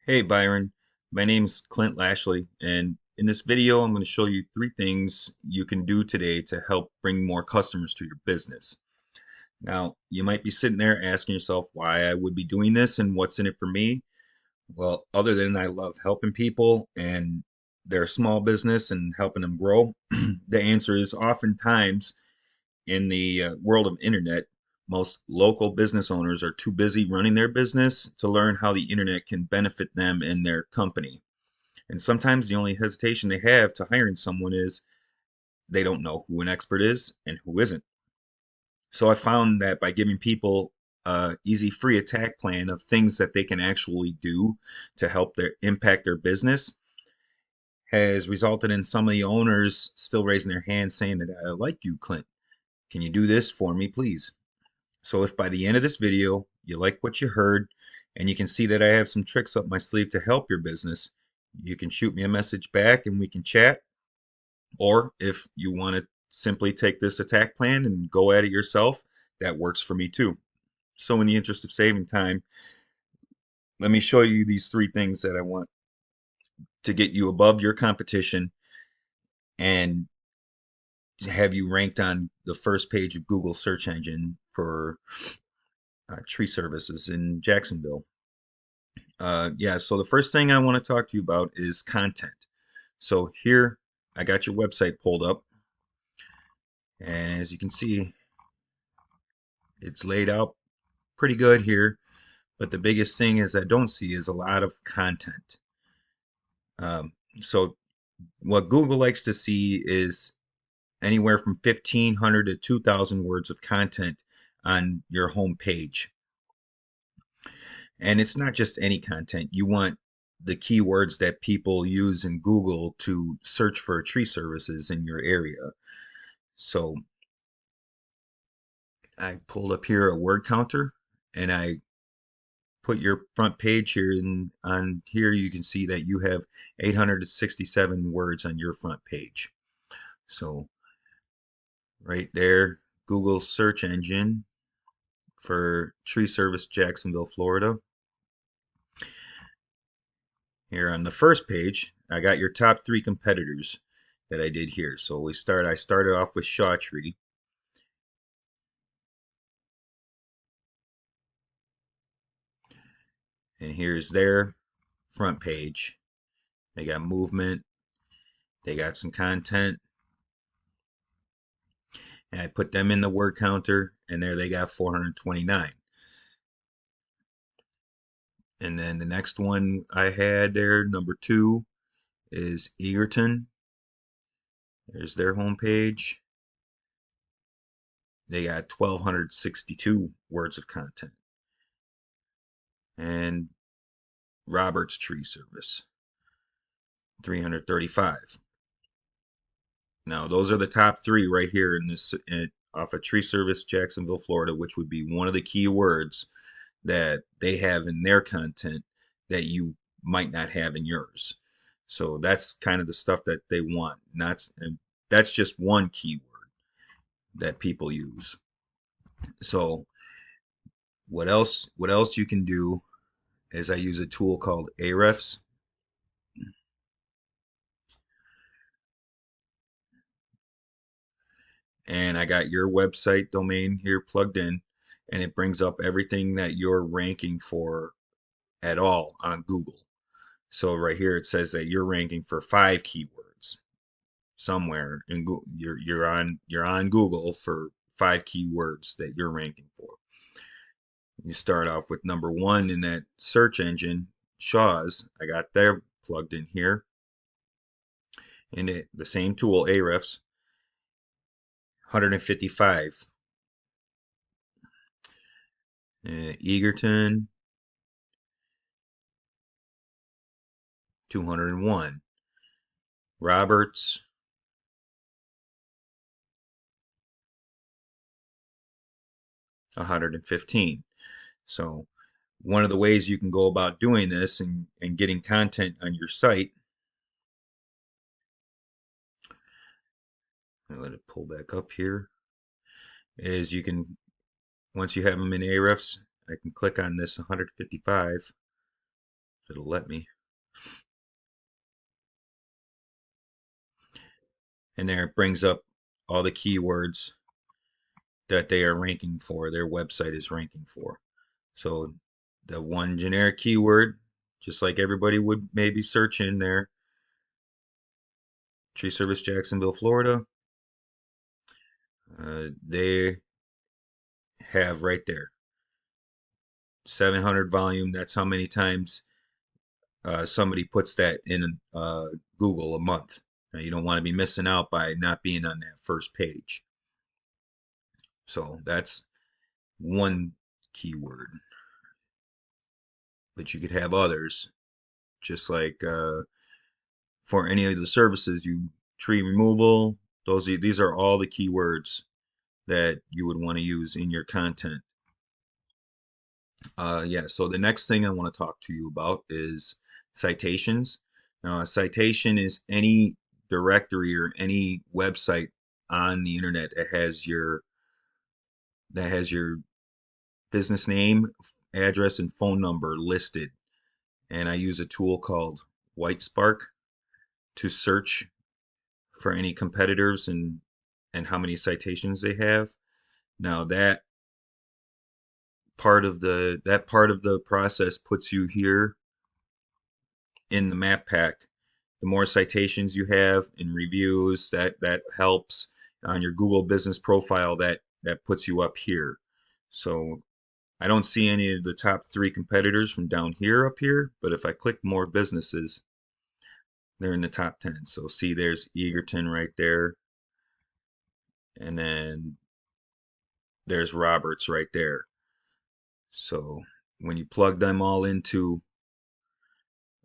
Hey Byron, my name's Clint Lashley, and in this video, I'm going to show you three things you can do today to help bring more customers to your business. Now, you might be sitting there asking yourself why I would be doing this and what's in it for me. Well, other than I love helping people and their small business and helping them grow, the answer is oftentimes in the world of internet, most local business owners are too busy running their business to learn how the internet can benefit them and their company. And sometimes the only hesitation they have to hiring someone is they don't know who an expert is and who isn't. So I found that by giving people a easy free attack plan of things that they can actually do to help their impact their business has resulted in some of the owners still raising their hands saying that I like you, Clint. Can you do this for me, please? So if by the end of this video you like what you heard and you can see that I have some tricks up my sleeve to help your business, you can shoot me a message back and we can chat. Or if you want to simply take this attack plan and go at it yourself, that works for me too. So in the interest of saving time, let me show you these three things that I want to get you above your competition and have you ranked on the first page of Google search engine for tree services in Jacksonville. Yeah, so the first thing I want to talk to you about is content. So here I got your website pulled up, and as you can see, it's laid out pretty good here. But the biggest thing is I don't see is a lot of content. So what Google likes to see is anywhere from 1,500 to 2,000 words of content on your home page. And it's not just any content. You want the keywords that people use in Google to search for tree services in your area. So I pulled up here a word counter and I put your front page here, and on here you can see that you have 867 words on your front page. So right there, Google search engine for tree service Jacksonville, Florida. Here on the first page, I got your top three competitors that I did here. So I started off with Shaw Tree. And here's their front page. They got movement, they got some content, and I put them in the word counter, and there they got 429. And then the next one I had there, number two, is Egerton. There's their homepage. They got 1,262 words of content. And Robert's Tree Service, 335. Now, those are the top three right here in this off of Tree Service Jacksonville, Florida, which would be one of the key words that they have in their content that you might not have in yours. So that's kind of the stuff that they want. Not, and that's just one keyword that people use. So what else you can do is I use a tool called Ahrefs, and I got your website domain here plugged in, and it brings up everything that you're ranking for at all on Google. So right here it says that you're ranking for 5 keywords somewhere in Google. You're on Google for 5 keywords that you're ranking for. You start off with number one in that search engine, Shaw's. I got their plugged in here, and the same tool, Ahrefs, 155. Egerton, 201. Roberts, 115. So one of the ways you can go about doing this and getting content on your site, I'll let it pull back up here, is you can, once you have them in Ahrefs, I can click on this 155 if it'll let me. And there it brings up all the keywords that they are ranking for, their website is ranking for. So the one generic keyword, just like everybody would maybe search in there, tree service Jacksonville, Florida, they have right there 700 volume. That's how many times somebody puts that in Google a month. Now, you don't want to be missing out by not being on that first page. So that's one keyword, but you could have others, just like for any of the services, you tree removal. These are all the keywords that you would want to use in your content. Yeah, so the next thing I want to talk to you about is citations. Now, a citation is any directory or any website on the internet that has your business name, address, and phone number listed. And I use a tool called Whitespark to search for any competitors and how many citations they have. Now that part of the process puts you here in the map pack. The more citations you have in reviews, that helps on your Google business profile. That puts you up here. So I don't see any of the top 3 competitors from down here up here, but if I click more businesses, they're in the top 10. So see, there's Egerton right there, and then there's Roberts right there. So when you plug them all into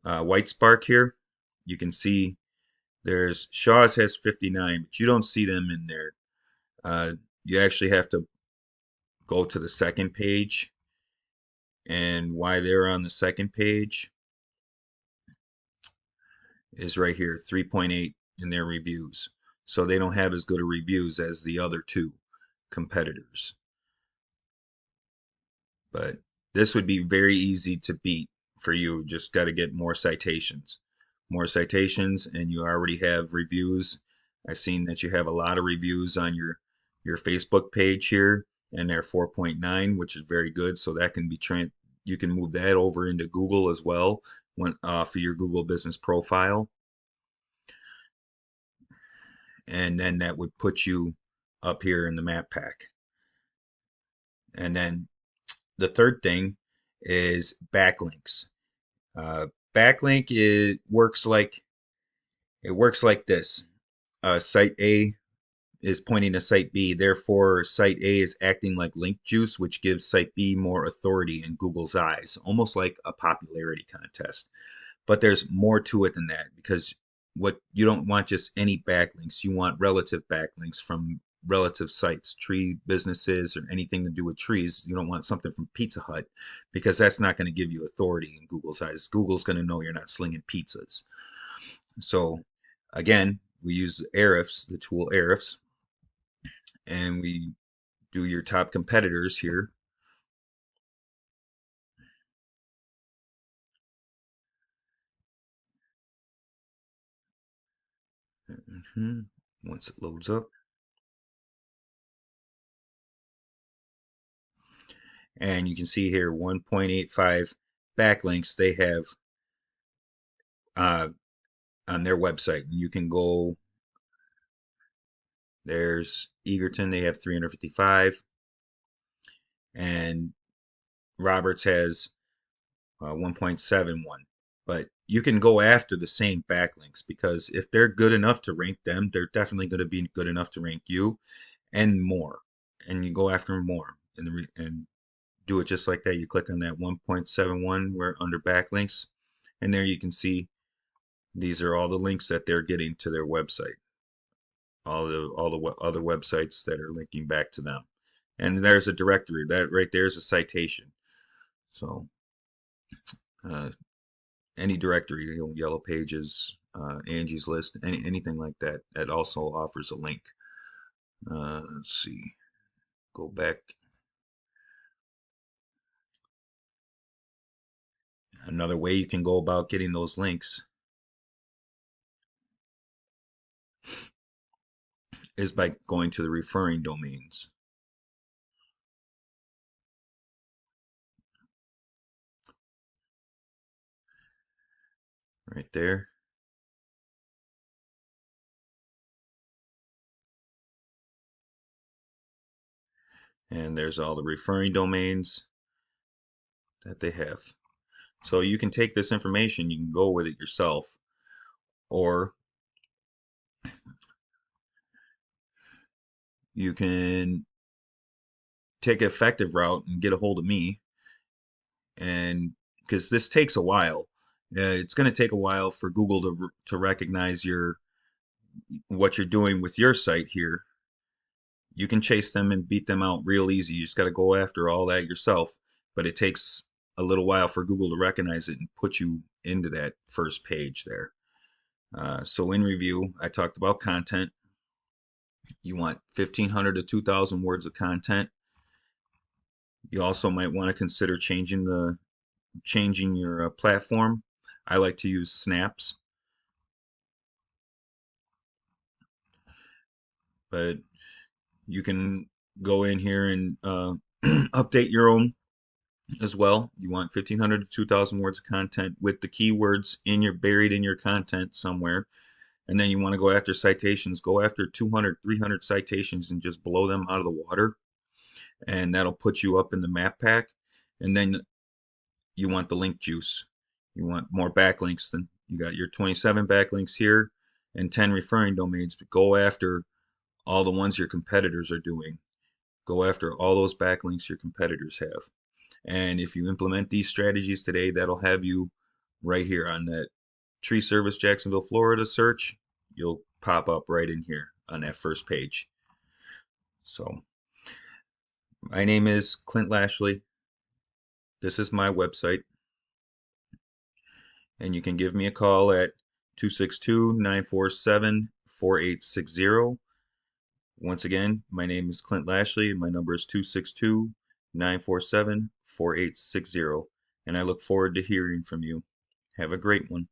Whitespark here, you can see there's Shaw's has 59, but you don't see them in there. You actually have to go to the second page, and why they're on the second page is right here, 3.8 in their reviews. So they don't have as good a reviews as the other 2 competitors. But this would be very easy to beat for you. Just got to get more citations. More citations, and you already have reviews. I've seen that you have a lot of reviews on your Facebook page here, and they're 4.9, which is very good. So that can be you can move that over into Google as well for your Google business profile, and then that would put you up here in the map pack. And then the third thing is backlinks. Uh, Backlink works like this. Site A is pointing to site B, therefore site A is acting like link juice, which gives site B more authority in Google's eyes, almost like a popularity contest. But there's more to it than that, because what you don't want just any backlinks, you want relative backlinks from relative sites, tree businesses, or anything to do with trees. You don't want something from Pizza Hut, because that's not going to give you authority in Google's eyes. Google's going to know you're not slinging pizzas. So again, we use Ahrefs, the tool Ahrefs, and we do your top competitors here. Once it loads up, and you can see here 1.85 backlinks they have uh, on their website. You can go, there's Egerton, they have 355, and Roberts has 1.71. But you can go after the same backlinks, because if they're good enough to rank them, they're definitely going to be good enough to rank you and more. And you go after more and do it just like that. You click on that 1.71 where under backlinks, and there you can see these are all the links that they're getting to their website, all the other websites that are linking back to them. And there's a directory. That right there is a citation. So uh, any directory, Yellow Pages, Angie's List, anything like that, that also offers a link. Let's see. Go back. Another way you can go about getting those links is by going to the referring domains. Right there. And there's all the referring domains that they have. So you can take this information, you can go with it yourself, or you can take an effective route and get a hold of me. And because this takes a while, it's going to take a while for Google to recognize what you're doing with your site here. You can chase them and beat them out real easy. You just got to go after all that yourself, but it takes a little while for Google to recognize it and put you into that first page there. So in review, I talked about content. You want 1,500 to 2,000 words of content. You also might want to consider changing your platform. I like to use snaps, but you can go in here and update your own as well. You want 1,500 to 2,000 words of content with the keywords buried in your content somewhere. And then you want to go after citations. Go after 200, 300 citations and just blow them out of the water. And that'll put you up in the map pack. And then you want the link juice. You want more backlinks. Than you got your 27 backlinks here and 10 referring domains. But go after all the ones your competitors are doing. Go after all those backlinks your competitors have. And if you implement these strategies today, that'll have you right here on that tree service Jacksonville, Florida search. You'll pop up right in here on that first page. So my name is Clint Lashley. This is my website. And you can give me a call at 262-947-4860. Once again, my name is Clint Lashley, and my number is 262-947-4860. And I look forward to hearing from you. Have a great one.